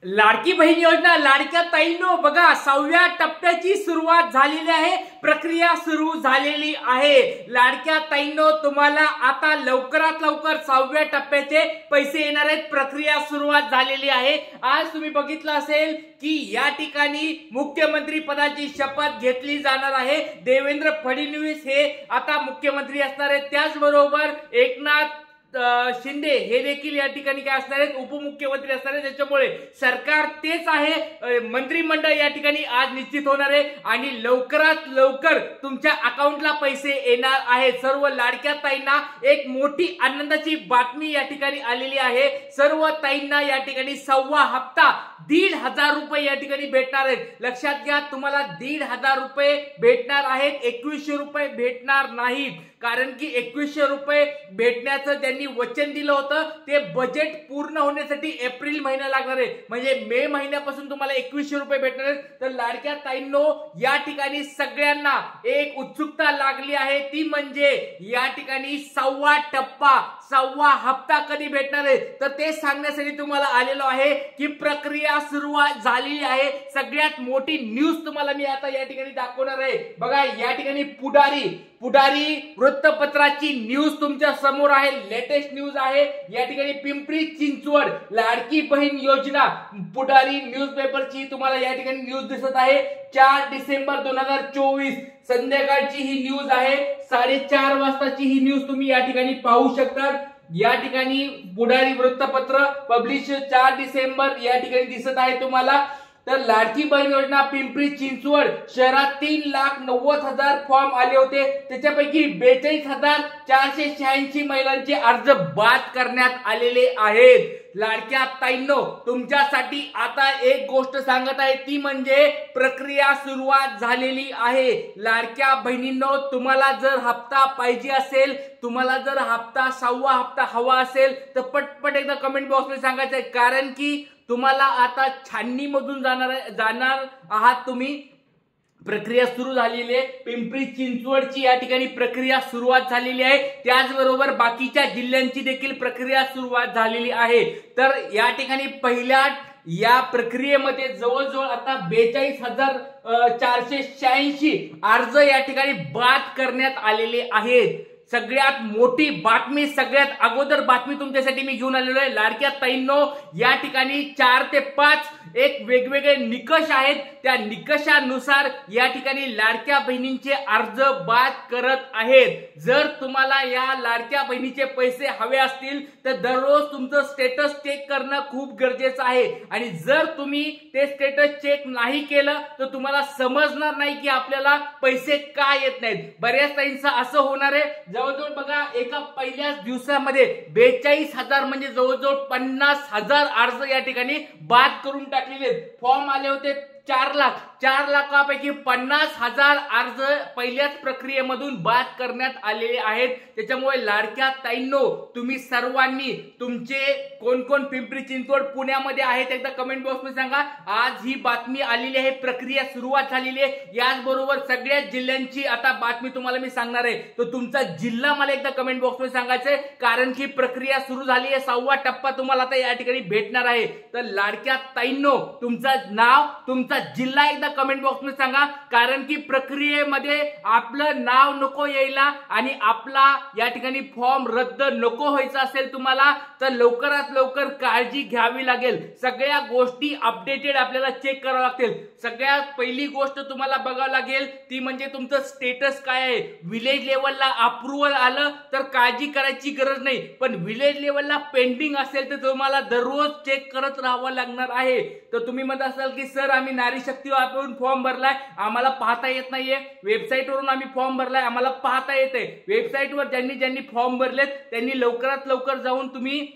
लाडकी बहीण योजना लाडक्या ताईंनो बघा 6व्या टप्प्याची सुरुवात झालेली आहे, प्रक्रिया सुरू झालेली आहे। लाडक्या ताईंनो तुम्हाला आता लवकरात लवकर 6व्या टप्प्याचे पैसे येणार आहेत, प्रक्रिया सुरुवात झालेली आहे। आज तुम्ही बघितलं असेल की या ठिकाणी मुख्यमंत्री पदाची शपथ घेतली जाणार आहे। देवेंद्र फडणवीस हे आता मुख्यमंत्री असणार आहेत, त्याचबरोबर एकनाथ शिंदे हे देखील या ठिकाणी काय असणार आहेत, उपमुख्यमंत्री असणार आहेत। त्याच्यामुळे सरकार तेच आहे, मंत्रिमंडळ या ठिकाणी आज निश्चित होणार आहे आणि लवकरात लवकर तुमच्या अकाउंटला पैसे येणार आहेत। सर्व लाडक्या ताईंना एक मोठी आनंदाची बातमी या ठिकाणी आलेली आहे। सर्व ताईंना या ठिकाणी 6वा हप्ता 1,500 रुपये या ठिकाणी भेटणार आहेत। लक्षात घ्या, तुम्हाला 1,500 रुपये भेटणार आहेत, 2100 रुपये भेटणार नाहीत, कारण की 2100 रुपये भेटण्याचं त्यांनी वचन दिलं होतं। ते बजेट पूर्ण होण्यासाठी एप्रिल महिना लागणार आहे, म्हणजे मे महिन्यापासून तुम्हाला 2100 रुपये भेटणार आहेत। तर लाडक्या ताईंनो या ठिकाणी सगळ्यांना एक उत्सुकता लागली आहे, ती म्हणजे या ठिकाणी 6वा टप्पा 6वा हप्ता कधी भेटणार आहे, तर ते सांगण्यासाठी तुम्हाला आलेलो आहे की प्रक्रिया सुरुवात झालेली आहे। सगळ्यात मोठी न्यूज तुम्हाला मी आता या ठिकाणी दाखवणार आहे। बघा या ठिकाणी पुढारी वृत्तपत्राची न्यूज तुमच्या समोर आहे, लेटेस्ट न्यूज आहे। या ठिकाणी पिंपरी चिंचवड लाडकी बहीण योजना पुढारी न्यूजपेपरची तुम्हाला या ठिकाणी न्यूज दिसत आहे। 4 डिसेंबर 2024 संध्याकाळची ही न्यूज आहे, 4:30 वाजताची ही न्यूज तुम्ही या ठिकाणी पाहू शकता। या ठिकाणी पुढारी वृत्तपत्र पब्लिश 4 डिसेंबर या ठिकाणी दिसत आहे तुम्हाला। तर लाडकी बहीण योजना पिंपरी चिंचवड शहरात 3,90,000 फॉर्म आले होते, त्याच्यापैकी 42,486 महिलांचे अर्ज बाद करण्यात आलेले आहेत। लाडक्या ताईंनो तुमच्यासाठी आता एक गोष्ट सांगत आहे, ती म्हणजे प्रक्रिया सुरुवात झालेली आहे। लाडक्या बहिणींनो तुम्हाला जर हप्ता पाहिजे असेल, तुम्हाला जर हप्ता 6वा हप्ता हवा असेल तर पटपट एकदा कमेंट बॉक्समध्ये सांगायचं आहे, कारण की तुम्हाला आता छाननी मधून जाणार आहात तुम्ही। प्रक्रिया सुरू झालेली आहे, पिंपरी चिंचवडची या ठिकाणी प्रक्रिया सुरुवात झालेली आहे, त्याचबरोबर बाकीच्या जिल्ह्यांची देखील प्रक्रिया सुरुवात झालेली आहे। तर या ठिकाणी पहिल्या या प्रक्रियेमध्ये जवळजवळ आता 42,486 अर्ज या ठिकाणी बाद करण्यात आलेले आहेत। सगळ्यात मोठी बातमी, सगळ्यात अगोदर बातमी तुमच्यासाठी मी घेऊन आलेलो आहे। लाडक्या ताईंनो या ठिकाणी 4 ते 5 एक वेगवेगळे निकष आहेत, त्या निकषानुसार या ठिकाणी लाडक्या बहिणींचे अर्ज बाद करत आहेत। जर तुम्हाला या लाडक्या बहिणीचे पैसे हवे असतील तर दररोज तुमचं स्टेटस चेक करणं खूप गरजेचं आहे, आणि जर तुम्ही ते स्टेटस चेक नाही केलं तर तुम्हाला समजणार नाही की आपल्याला पैसे का येत नाहीत। बऱ्याच ताईंचं असं होणार आहे, जवळजवळ बघा एका पहिल्याच दिवसामध्ये 42,000 म्हणजे जवळजवळ 50,000 अर्ज या ठिकाणी बाद करून टाकलेले। फॉर्म आले होते 4 लाखापैकी 50,000 अर्ज पहिल्याच प्रक्रियेमधून बाद करण्यात आलेले आहेत। त्याच्यामुळे लाडक्या ताईंनो तुम्ही सर्वांनी तुमचे कोण पिंपरी चिंचवड पुण्यामध्ये आहेत एकदा कमेंट बॉक्समध्ये सांगा। आज ही बातमी आलेली आहे, प्रक्रिया सुरुवात झालेली आहे। याचबरोबर सगळ्याच जिल्ह्यांची आता बातमी तुम्हाला मी सांगणार आहे, तर तुमचा जिल्हा मला एकदा कमेंट बॉक्समध्ये सांगायचं आहे, कारण की प्रक्रिया सुरू झाली आहे। 6वा टप्पा तुम्हाला आता या ठिकाणी भेटणार आहे। तर लाडक्या ताईंनो तुमचं नाव, तुमचा जिल्हा एकदा कमेंट बॉक्समध्ये सांगा, कारण की प्रक्रियेमध्ये आपलं नाव नको यायला आणि आपला या ठिकाणी फॉर्म रद्द नको व्हायचा असेल तुम्हाला, तर लवकरात लवकर काळजी घ्यावी लागेल। सगळ्या गोष्टी अपडेटेड आपल्याला चेक कराव्या लागतील। सगळ्यात पहिली गोष्ट तुम्हाला बघावं लागेल ती म्हणजे तुमचं स्टेटस काय आहे। विलेज लेवलला अप्रूव्हल आलं तर काळजी करायची गरज नाही, पण विलेज लेवलला पेंडिंग असेल तर तुम्हाला दररोज चेक करत राहावं लागणार आहे। तर तुम्ही म्हणत असाल की सर आम्ही नारी शक्ती वापरून फॉर्म भरलाय, आम्हाला पाहता येत नाहीये, वेबसाईटवरून आम्ही फॉर्म भरलाय, आम्हाला पाहता येते। वेबसाईटवर ज्यांनी फॉर्म भरलेत त्यांनी लवकरात लवकर जाऊन तुम्ही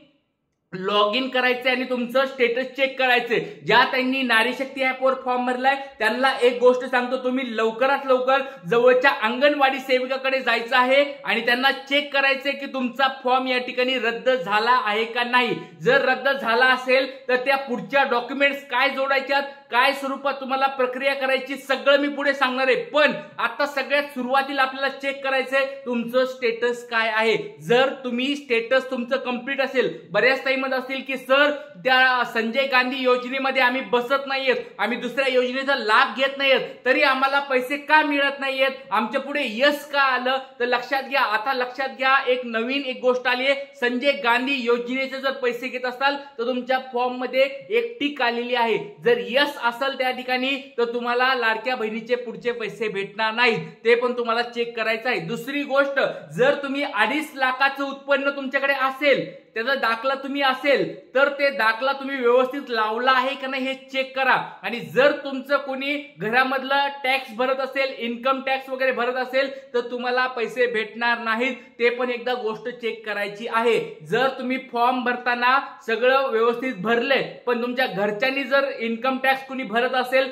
लॉग इन करायचे आणि तुमचं स्टेटस चेक करायचे। ज्या त्यांनी नारी शक्ती ऍपवर फॉर्म भरलाय त्यांना एक गोष्ट सांगतो, तुम्ही लवकरात लवकर जवळच्या अंगणवाडी सेविकाकडे जायचं आहे आणि त्यांना चेक करायचे की तुमचा फॉर्म या ठिकाणी रद्द झाला आहे का नाही। जर रद्द झाला असेल तर त्या पुढच्या डॉक्युमेंट्स काय जोडायच्यात, काय स्वरूपात तुम्हाला प्रक्रिया करायची सगळं मी पुढे सांगणार आहे। पण आता सगळ्यात सुरुवातीला आपल्याला चेक करायचंय तुमचं स्टेटस काय आहे। जर तुम्ही स्टेटस तुमचं कंप्लीट असेल, बऱ्याच म्हणत असतील की सर त्या संजय गांधी योजनेमध्ये आम्ही बसत नाहीयेत, आम्ही दुसऱ्या योजनेचा लाभ घेत नाहीयेत, तरी आम्हाला पैसे का मिळत नाहीयेत, आमच्या पुढे यश का आलं, तर लक्षात घ्या, आता लक्षात घ्या, एक नवीन गोष्ट आली आहे. संजय गांधी योजनेचे जर पैसे घेत असाल तर तुमच्या फॉर्म मध्ये एक टिक आलेली आहे. जर यस असेल त्या ठिकाणी तर तुम्हाला लाडक्या बहिणीचे पुढचे पैसे भेटणार नाहीत, ते पण तुम्हाला चेक करायचं आहे. दुसरी गोष्ट, जर तुम्ही 2.5 लाखाचं उत्पन्न तुमच्याकडे असेल, त्याचा दाखला तुम्ही असेल, तर ते दाखला तुम्ही व्यवस्थित लावला आहे का नाही हे चेक करा. आणि जर तुमचं कोणी घरामधलं टॅक्स भरत असेल, इन्कम टॅक्स वगैरे भरत असेल, तर तुम्हाला पैसे भेटणार नाहीत, ते पण एकदा गोष्ट चेक करायची आहे. जर तुम्ही फॉर्म भरताना सगळं व्यवस्थित भरले पण तुमच्या घरच्यांनी जर इन्कम टॅक्स कोणी भरत असेल,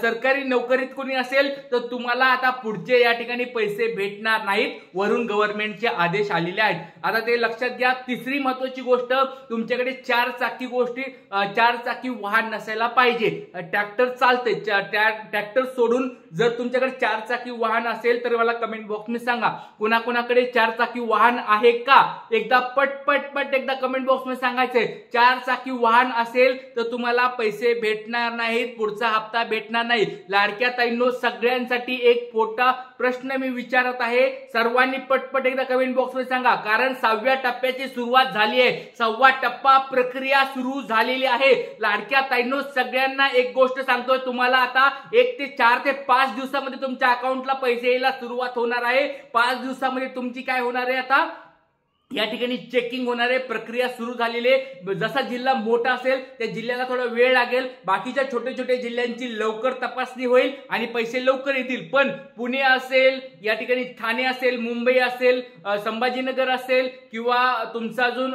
सरकारी नोकरीत कोणी असेल, तर तुम्हाला आता पुढचे या ठिकाणी पैसे भेटणार नाहीत. वरून गव्हर्नमेंटचे आदेश आलेले आहेत. आता ते लक्षात घ्या. तिसरी महत्वाची गोष्ट, तुमच्याकडे 4 चाकी वाहन नसायला पाहिजे. ट्रॅक्टर चालते, ट्रॅक्टर सोडून जर तुमच्याकडे 4 चाकी वाहन असेल तर मला कमेंट बॉक्स मध्ये सांगा कोणाकोणाकडे 4 चाकी वाहन आहे का. एकदा पट एकदा कमेंट बॉक्स मध्ये सांगायचंय. 4 चाकी वाहन असेल तर तुम्हाला पैसे भेटणार नाहीत, पुढचा हप्ता भेटणार नाही. लाडक्या ताईंनो, सगळ्यांसाठी एक मोठा प्रश्न मी विचारत आहे. सर्वांनी पटपट एकदा कमेंट बॉक्स मध्ये सांगा, कारण 6व्या टप्प्याची सुरुवात झाली आहे. 6वा टप्पा प्रक्रिया सुरू झालेली आहे. लाडक्या ताईंनो, सगळ्यांना एक गोष्ट सांगतोय, तुम्हाला आता 1 ते 4 ते 5 दिवसामध्ये तुमच्या अकाउंटला पैसे यायला सुरुवात होणार आहे. 5 दिवसामध्ये तुमची काय होणार आहे, आता या ठिकाणी चेकिंग होणार आहे. प्रक्रिया सुरू झालेली आहे. जसा जिल्हा मोठा असेल त्या जिल्ह्याला थोडा वेळ लागेल, बाकीच्या छोटे छोटे जिल्ह्यांची लवकर तपासणी होईल आणि पैसे लवकर येतील. पण पुणे असेल, या ठिकाणी ठाणे असेल, मुंबई असेल, संभाजीनगर असेल, किंवा तुमचा अजून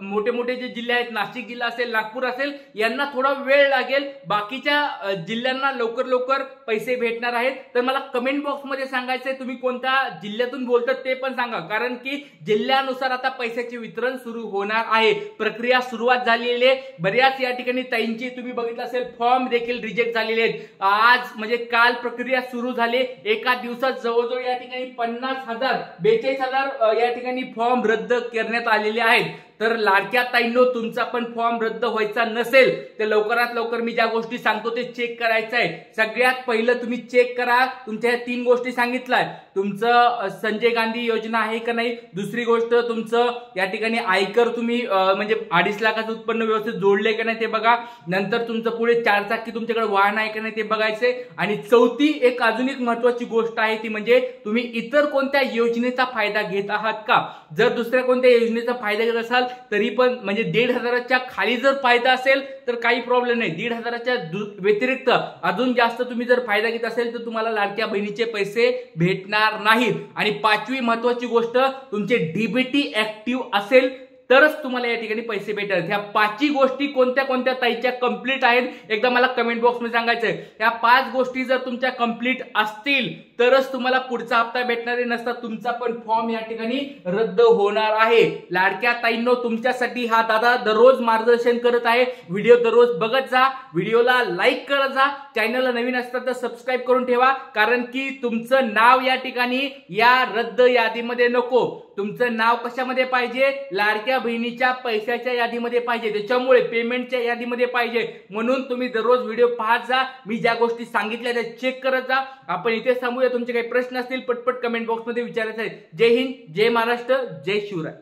मोठे मोठे जे जिल्हे आहेत, नाशिक जिल्हा असेल, नागपूर असेल, यांना थोडा वेळ लागेल. बाकीच्या जिल्ह्यांना लवकर पैसे भेटणार आहेत. तर मला कमेंट बॉक्स मध्ये सांगायचंय तुम्ही कोणत्या जिल्ह्यातून बोलतात ते पण सांगा, कारण की जिल्ह्यानुसार आता पैशाचे वितरण सुरू होणार आहे. प्रक्रिया सुरुवात झालेली आहे. बऱ्याच या ठिकाणी ताईंची तुम्ही बघितलं असेल फॉर्म देखील रिजेक्ट झालेले आहेत. आज म्हणजे काल प्रक्रिया सुरू झाली. एका दिवसात जवळजवळ या ठिकाणी 42,000 या ठिकाणी फॉर्म रद्द करण्यात आलेले आहेत. तर लाडक्या ताईंनो, तुमचा पण फॉर्म रद्द व्हायचा नसेल तर लवकरात लवकर मी ज्या गोष्टी सांगतो ते चेक करायचं आहे. सगळ्यात पहिलं तुम्ही चेक करा, तुमच्या 3 गोष्टी सांगितल्या, तुमचं संजय गांधी योजना आहे का नाही. दुसरी गोष्ट, तुमचं या ठिकाणी आयकर तुम्ही म्हणजे 2.5 लाखाचं उत्पन्न व्यवस्थित जोडले का नाही ते बघा. नंतर तुमचं पुढे 4 चाकी तुमच्याकडे वाहन आहे का नाही ते बघायचे. आणि चौथी अजून एक महत्वाची गोष्ट आहे, ती म्हणजे तुम्ही इतर कोणत्या योजनेचा फायदा घेत आहात का. जर दुसऱ्या कोणत्या योजनेचा फायदा घेत असाल तरी पण म्हणजे 1,500च्या खाली जर फायदा असेल तर काही प्रॉब्लेम नाही. 1,500च्या व्यतिरिक्त अजून जास्त तुम्ही जर फायदा घेत असेल तर तुम्हाला लाडक्या बहिणीचे पैसे भेटणार नाहीत. आणि 5वी महत्वाची गोष्ट, तुमचे डीबीटी ऍक्टिव्ह असेल तरच तुम्हाला या ठिकाणी पैसे भेटतात. ह्या 5 गोष्टी कोणत्या कोणत्या ताईच्या कंप्लीट आहेत एकदा मला कमेंट बॉक्स मध्ये सांगायचंय. ह्या 5 गोष्टी जर तुमच्या कंप्लीट असतील तरच तुम्हाला पुढचा हप्ता भेटणारे, नसता तुमचा पण फॉर्म या ठिकाणी रद्द होणार आहे. लाडक्या ताईंनो, तुमच्यासाठी हा दादा दररोज मार्गदर्शन करत आहे. व्हिडिओ दररोज बघत जा, व्हिडिओला लाईक करत जा, चॅनलला नवीन असतात तर सबस्क्राईब करून ठेवा, कारण की तुमचं नाव या ठिकाणी या रद्द यादीमध्ये नको. तुमचं नाव कशामध्ये पाहिजे, लाडक्या बहिणीच्या पैशाच्या यादीमध्ये पाहिजे, त्याच्यामुळे पेमेंटच्या यादीमध्ये पाहिजे. म्हणून तुम्ही दररोज व्हिडिओ पाहत जा, मी ज्या गोष्टी सांगितल्या त्या चेक करत जा. आपण इथे थांबूया. तुमचे काही प्रश्न असतील पटपट कमेंट बॉक्स मध्ये विचारायचे आहेत. जय हिंद, जय महाराष्ट्र, जय शिवराय.